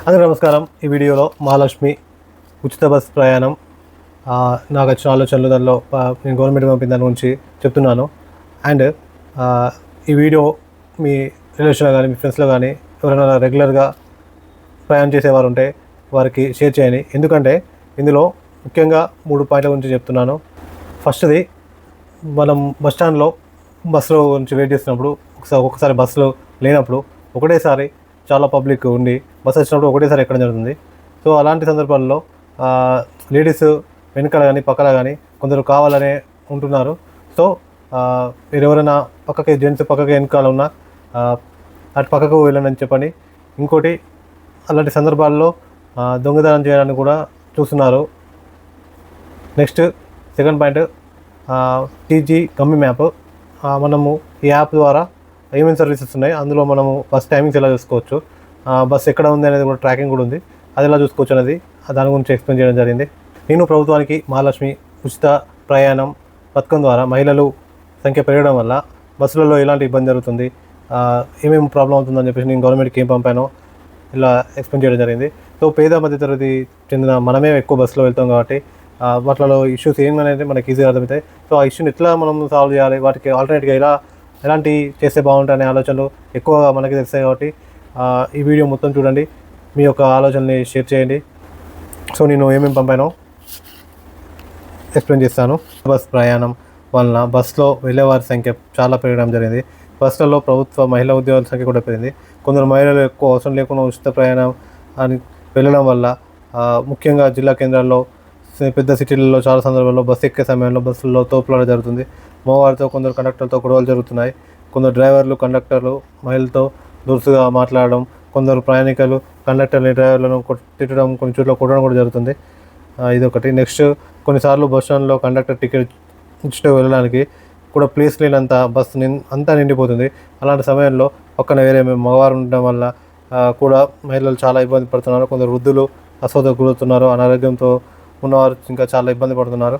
అందరికీ నమస్కారం. ఈ వీడియోలో మహాలక్ష్మి ఉచిత బస్ ప్రయాణం నాకు వచ్చిన ఆలోచనలు దానిలో నేను గవర్నమెంట్ పంపిన దాని గురించి చెప్తున్నాను. అండ్ ఈ వీడియో మీ రిలేషన్లో కానీ మీ ఫ్రెండ్స్లో కానీ ఎవరైనా రెగ్యులర్గా ప్రయాణం చేసేవారు ఉంటే వారికి షేర్ చేయండి. ఎందుకంటే ఇందులో ముఖ్యంగా 3 పాయింట్ల గురించి చెప్తున్నాను. ఫస్ట్ది, మనం బస్ స్టాండ్లో బస్సులో నుంచి వెయిట్ చేసినప్పుడు ఒక్కొక్కసారి బస్సులో లేనప్పుడు ఒకటేసారి చాలా పబ్లిక్ ఉండి బస్సు వచ్చినప్పుడు ఒకటేసారి ఎక్కడం జరుగుతుంది. సో అలాంటి సందర్భాల్లో లేడీస్ వెనకాల కానీ పక్కన కానీ కొందరు కావాలనే ఉంటున్నారు. సో మీరు ఎవరైనా పక్కకి జెంట్స్ పక్కకి వెనకాల ఉన్నా అటు పక్కకు వెళ్ళండి చెప్పండి. ఇంకోటి, అలాంటి సందర్భాల్లో దొంగతనం చేయడానికి కూడా చూస్తున్నారు. Next second point, TG గమ్మి map. మనము ఈ యాప్ ద్వారా ఏమేమి సర్వీసెస్ ఉన్నాయి, అందులో మనము బస్ టైమింగ్స్ ఎలా చూసుకోవచ్చు, బస్ ఎక్కడ ఉంది అనేది కూడా ట్రాకింగ్ కూడా ఉంది, అది ఎలా చూసుకోవచ్చు అనేది దాని గురించి ఎక్స్ప్లెయిన్ చేయడం జరిగింది. నేను ప్రభుత్వానికి మహాలక్ష్మి ఉచిత ప్రయాణం పథకం ద్వారా మహిళలు సంఖ్య పెరగడం వల్ల బస్సులలో ఎలాంటి ఇబ్బంది జరుగుతుంది, ఏమేమి ప్రాబ్లం అవుతుందని చెప్పేసి నేను గవర్నమెంట్కి ఏం పంపానో ఇలా ఎక్స్ప్లెయిన్ చేయడం జరిగింది. సో పేద మధ్యతరగతి చెందిన మనమే ఎక్కువ బస్సులో వెళ్తాం కాబట్టి వాటిలో ఇష్యూస్ ఏమనేది మనకి ఈజీగా అర్థమవుతాయి. సో ఆ ఇష్యూని ఎట్లా మనం సాల్వ్ చేయాలి, వాటికి ఆల్టర్నేట్గా ఎలాంటి చేస్తే బాగుంటాయి అనే ఆలోచనలు ఎక్కువగా మనకి తెలుస్తాయి. కాబట్టి ఈ వీడియో మొత్తం చూడండి, మీ యొక్క ఆలోచనని షేర్ చేయండి. సో నేను ఏమేమి పంపానో ఎక్స్ప్లెయిన్ చేస్తాను. బస్ ప్రయాణం వలన బస్సులో వెళ్ళేవారి సంఖ్య చాలా పెరగడం జరిగింది. బస్సులలో ప్రభుత్వ మహిళా ఉద్యోగుల సంఖ్య కూడా పెరిగింది. కొందరు మహిళలు ఎక్కువ అవసరం లేకుండా ఉచిత ప్రయాణం అని వెళ్ళడం వల్ల ముఖ్యంగా జిల్లా కేంద్రాల్లో పెద్ద సిటీలలో చాలా సందర్భాల్లో బస్సు ఎక్కే సమయంలో బస్సుల్లో తోపులాట జరుగుతుంది. మగవారితో కొందరు కండక్టర్లతో గొడవలు జరుగుతున్నాయి. కొందరు డ్రైవర్లు కండక్టర్లు మహిళలతో దురుసుగా మాట్లాడడం, కొందరు ప్రయాణికులు కండక్టర్ని డ్రైవర్లను తిట్టడం, కొన్ని చోట్ల కొట్టడం కూడా జరుగుతుంది. ఇదొకటి. నెక్స్ట్, కొన్నిసార్లు బస్ స్టాండ్లో కండక్టర్ టికెట్ ఇచ్చి వెళ్ళడానికి కూడా ప్లేస్ లేనంత బస్సు అంతా నిండిపోతుంది. అలాంటి సమయంలో పక్కన వేరే మగవారు ఉండడం వల్ల కూడా మహిళలు చాలా ఇబ్బంది పడుతున్నారు. కొందరు వృద్ధులు అసౌకర్యం గురవుతున్నారు. అనారోగ్యంతో ఉన్నవారు ఇంకా చాలా ఇబ్బంది పడుతున్నారు.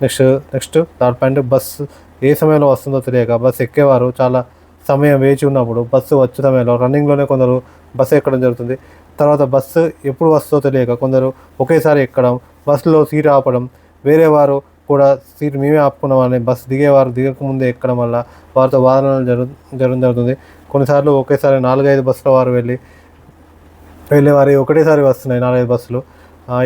నెక్స్ట్ థర్డ్ పాయింట్, బస్సు ఏ సమయంలో వస్తుందో తెలియక బస్సు ఎక్కేవారు చాలా సమయం వేచి ఉన్నప్పుడు బస్సు వచ్చే సమయంలో రన్నింగ్లోనే కొందరు బస్సు ఎక్కడం జరుగుతుంది. తర్వాత బస్సు ఎప్పుడు వస్తుందో తెలియక కొందరు ఒకేసారి ఎక్కడం, బస్సులో సీట్ ఆపడం, వేరే వారు కూడా సీట్ మేమే ఆపుకున్నామని బస్సు దిగేవారు దిగకముందే ఎక్కడం వల్ల వారితో వాదనలు జరగడం జరుగుతుంది. కొన్నిసార్లు ఒకేసారి 4-5 బస్సుల వారు వెళ్ళేవారు ఒకటేసారి వస్తున్నాయి 4-5 బస్సులు.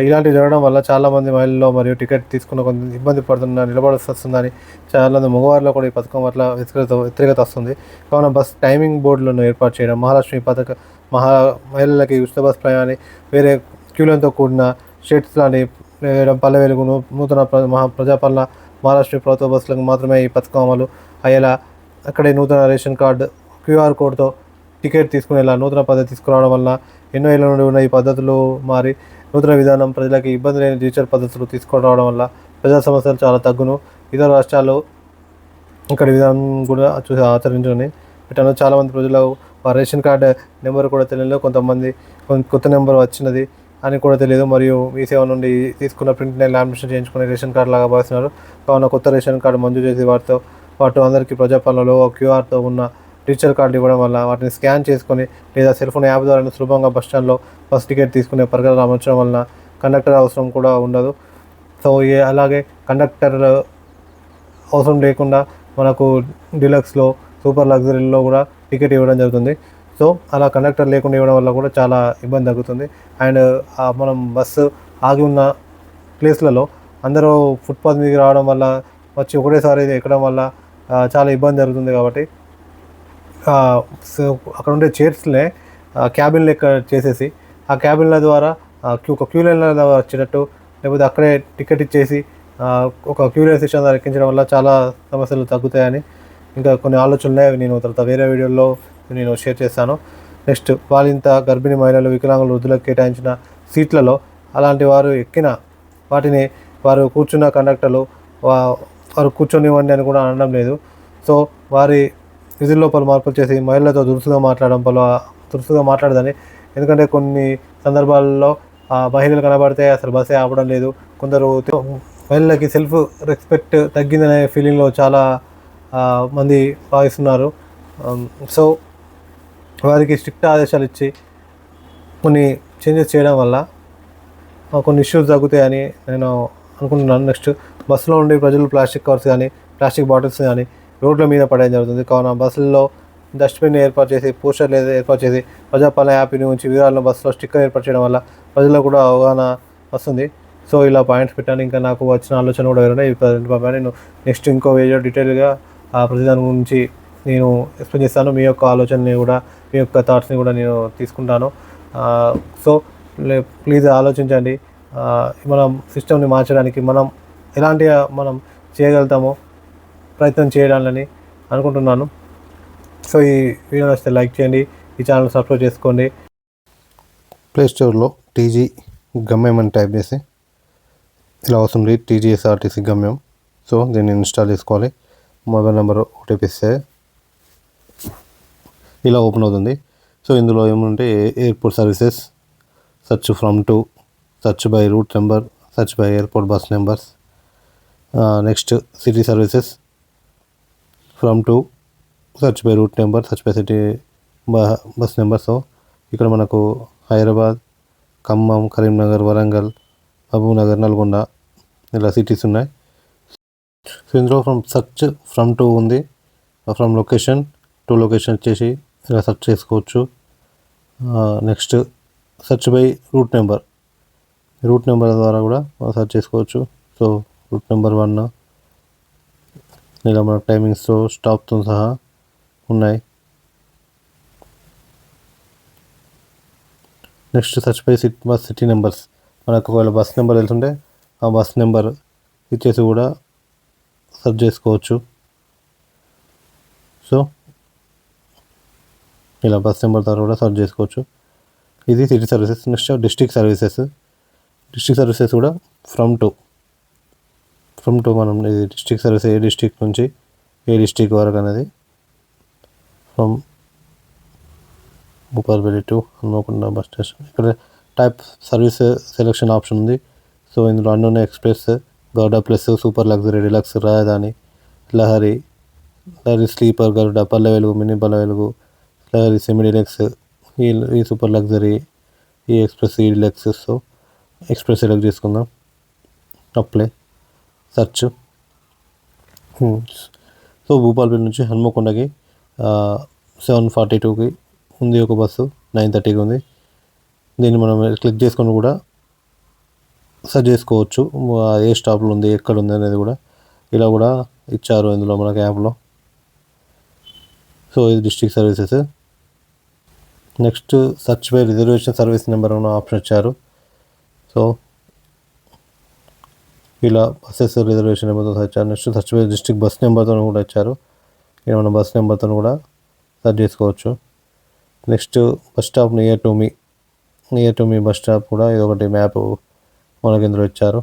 ఇలాంటివి జరగడం వల్ల చాలామంది మహిళల్లో మరియు టికెట్ తీసుకున్న కొంత ఇబ్బంది పడుతున్న నిలబడాల్సి వస్తుందని చాలామంది మగవారిలో కూడా ఈ పథకం పట్ల వ్యతిరేకత వస్తుంది. కావున బస్ టైమింగ్ బోర్డులను ఏర్పాటు చేయడం, మహాలక్ష్మి మహిళలకి ఉచిత బస్ ప్రయాణాన్ని వేరే క్యూలతో కూడిన షెడ్స్ లాంటి వేయడం, పల్లె వెలుగు నూతన ప్రజాపాలన మహాలక్ష్మి ప్రభుత్వ బస్సులకు మాత్రమే ఈ పథకం అమలు అయ్యేలా అక్కడే నూతన రేషన్ కార్డు QR కోడ్తో టికెట్ తీసుకునేలా నూతన పద్ధతి తీసుకురావడం వల్ల ఎన్నో ఏళ్ళ నుండి ఉన్న ఈ పద్ధతులు మారి నూతన విధానం ప్రజలకి ఇబ్బంది లేని డిజిటల్ పద్ధతులు తీసుకురావడం వల్ల ప్రజా సమస్యలు చాలా తగ్గును. ఇతర రాష్ట్రాల్లో ఇక్కడ విధానం కూడా ఆచరించని పెట్టాను. చాలామంది ప్రజలు రేషన్ కార్డు నెంబర్ కూడా తెలియదు, కొంతమంది కొత్త నెంబర్ వచ్చినది అని కూడా తెలియదు, మరియు మీ సేవ నుండి తీసుకున్న ప్రింట్ని లామినేషన్ చేయించుకునే రేషన్ కార్డు లాగా భావిస్తున్నారు. కావున కొత్త రేషన్ కార్డు మంజూరు చేసి వాటితో అందరికీ ప్రజాపాలనలో QRతో ఉన్న డిజిటల్ కార్డు ఇవ్వడం వల్ల వాటిని స్కాన్ చేసుకొని లేదా సెల్ ఫోన్ యాప్ ద్వారా సులభంగా బస్ స్టాండ్లో బస్ టికెట్ తీసుకునే పరికరాలు అమర్చడం వలన కండక్టర్ అవసరం కూడా ఉండదు. సో అలాగే కండక్టర్ అవసరం లేకుండా మనకు డీలక్స్లో సూపర్ లగ్జరీలో కూడా టికెట్ ఇవ్వడం జరుగుతుంది. సో అలా కండక్టర్ లేకుండా ఇవ్వడం వల్ల కూడా చాలా ఇబ్బంది తగ్గుతుంది. అండ్ మనం బస్సు ఆగి ఉన్న ప్లేస్లలో అందరూ ఫుట్పాత్ మీదకి రావడం వల్ల వచ్చి ఒకటేసారి ఎక్కడం వల్ల చాలా ఇబ్బంది జరుగుతుంది. కాబట్టి సో అక్కడ ఉండే చైర్స్నే క్యాబిన్ లెక్క చేసేసి ఆ క్యాబిన్ల ద్వారా ఒక క్యూ లైన్ల ద్వారా వచ్చేటట్టు, లేకపోతే అక్కడే టికెట్ ఇచ్చేసి ఒక క్యూ లైన్ సెక్షన్ ద్వారా ఎక్కించడం వల్ల చాలా సమస్యలు తగ్గుతాయని ఇంకా కొన్ని ఆలోచనలు ఉన్నాయి. నేను తర్వాత వేరే వీడియోలో నేను షేర్ చేస్తాను. నెక్స్ట్, బాలింత గర్భిణీ మహిళలు వికలాంగులు వృద్ధులకు కేటాయించిన సీట్లలో అలాంటి వారు ఎక్కిన వాటిని వారు కూర్చున్న కండక్టర్లు వారు కూర్చొనివ్వండి అని కూడా అనడం లేదు. సో వారి విధుల్లో పలు మార్పులు చేసి మహిళలతో దురుసుగా మాట్లాడదని, ఎందుకంటే కొన్ని సందర్భాల్లో మహిళలు కనబడితే అసలు బస్సే ఆపడం లేదు. కొందరు మహిళలకి సెల్ఫ్ రెస్పెక్ట్ తగ్గిందనే ఫీలింగ్లో చాలా మంది భావిస్తున్నారు. సో వారికి స్ట్రిక్ట్ ఆదేశాలు ఇచ్చి కొన్ని చేంజెస్ చేయడం వల్ల కొన్ని ఇష్యూస్ తగ్గుతాయని నేను అనుకుంటున్నాను. నెక్స్ట్ బస్సులో ఉండే ప్రజలు ప్లాస్టిక్ కవర్స్ కానీ ప్లాస్టిక్ బాటిల్స్ కానీ రోడ్ల మీద పడేయడం జరుగుతుంది. కావున బస్సుల్లో డస్ట్బిన్ ఏర్పాటు చేసి పోస్టర్లు ఏర్పాటు చేసి ప్రజాపాలన యాప్ నుంచి వివరాలను బస్సులో స్టిక్కర్ ఏర్పాటు చేయడం వల్ల ప్రజలకు కూడా అవగాహన వస్తుంది. సో ఇలా పాయింట్స్ పెట్టాను. ఇంకా నాకు వచ్చిన ఆలోచన కూడా ఉన్నాయి. నేను నెక్స్ట్ ఇంకో వీడియో డీటెయిల్గా ప్రతి దాని గురించి నేను ఎక్స్ప్లెయిన్ చేస్తాను. మీ యొక్క ఆలోచనని కూడా మీ యొక్క థాట్స్ని కూడా నేను తీసుకుంటాను. సో ప్లీజ్ ఆలోచించండి. మనం సిస్టమ్ని మార్చడానికి మనం ఎలాంటి మనం చేయగలుగుతామో ప్రయత్నం చేయాలని అనుకుంటున్నాను. సో ఈ వీడియో నచ్చితే లైక్ చేయండి, ఈ ఛానల్ సబ్స్క్రైబ్ చేసుకోండి. ప్లే స్టోర్లో టీజీ గమ్యం అని టైప్ చేసి ఇలా వస్తుంది టీజీఎస్ఆర్టీసీ గమ్యం. సో దీన్ని ఇన్స్టాల్ చేసుకోవాలి. మొబైల్ నెంబర్ ఓటీపీ ఇస్తే ఇలా ఓపెన్ అవుతుంది. సో ఇందులో ఏమంటే airport services, search from to, search by root number, search by airport bus numbers, next city services, from to, search by root number, search by city bus number. So ఇక్కడ మనకు హైదరాబాద్, ఖమ్మం, కరీంనగర్, వరంగల్, మహబూబ్నగర్, నల్గొండ ఇలా cities ఉన్నాయి. So ఇందులో search from to ఉంది. From location to location వచ్చేసి ఇలా search చేసుకోవచ్చు. Next search by root number ద్వారా కూడా సెర్చ్ చేసుకోవచ్చు. సో రూట్ నెంబర్ 1 ఇలా మన టైమింగ్స్తో స్టాప్తో సహా ఉన్నాయి. Next search by bus city numbers, మనకు ఒకవేళ బస్ నెంబర్ తెలుసుంటే ఆ బస్ నెంబర్ ఇచ్చేసి కూడా సెర్చ్ చేసుకోవచ్చు. సో ఇలా బస్ నెంబర్ ద్వారా కూడా సెర్చ్ చేసుకోవచ్చు. ఇది city services. Next district services కూడా ఫ్రమ్ టు మనం ఇది డిస్ట్రిక్ట్ సర్వీస్ ఏ డిస్ట్రిక్ట్ నుంచి ఏ డిస్ట్రిక్ట్ వరకు అనేది from Bhupalpally to Hanamkonda bus station. ఇక్కడ టైప్ సర్వీస్ సెలెక్షన్ ఆప్షన్ ఉంది. సో ఇందులో అన్నోన్ ఎక్స్ప్రెస్, గరుడ ప్లస్, సూపర్ లగ్జరీ, డిలక్స్, రాజధాని, లహరి స్లీపర్, గరుడ, Palle Velugu, mini Palle Velugu, Lahari semi deluxe, ఈ సూపర్ లగ్జరీ, ఈ ఎక్స్ప్రెస్, ఈ డిలక్స్. సో ఎక్స్ప్రెస్ సెలెక్ట్ చేసుకుందాం. Apply search. సో భూపాలపల్లి నుంచి హన్మకొండకి 7:42కి ఉంది ఒక బస్సు, 9:30కి ఉంది. దీన్ని మనం క్లిక్ చేసుకొని కూడా సెర్చ్ చేసుకోవచ్చు. ఏ స్టాప్లో ఉంది, ఎక్కడ ఉంది అనేది కూడా ఇలా కూడా ఇచ్చారు ఇందులో మనకి యాప్లో. సో ఇది district services. Next search by reservation service number అన్న ఆప్షన్ ఇచ్చారు. సో ఇలా బస్సెస్ రిజర్వేషన్ నెంబర్తో ఇచ్చారు. Next search by district bus నెంబర్తో కూడా ఇచ్చారు. ఇలా మన బస్ నెంబర్తో కూడా సెర్చ్ చేసుకోవచ్చు. Next bus stop near to me bus stop కూడా ఇది ఒకటి మ్యాప్ మనకి ఇందులో ఇచ్చారు.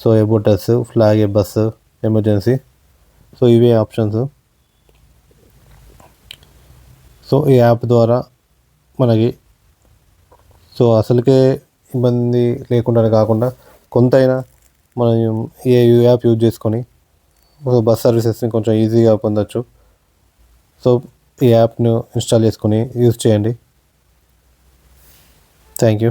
So about us, flag a bus, emergency. So ఇవే ఆప్షన్స్. సో ఈ యాప్ ద్వారా మనకి సో అసలుకే ఇబ్బంది లేకుండా కాకుండా కొంతైనా మనం ఈ యాప్ యూజ్ చేసుకొని బస్ సర్వీసెస్ని కొంచెం ఈజీగా పొందొచ్చు. సో ఈ యాప్ను ఇన్స్టాల్ చేసుకొని యూజ్ చేయండి. Thank you.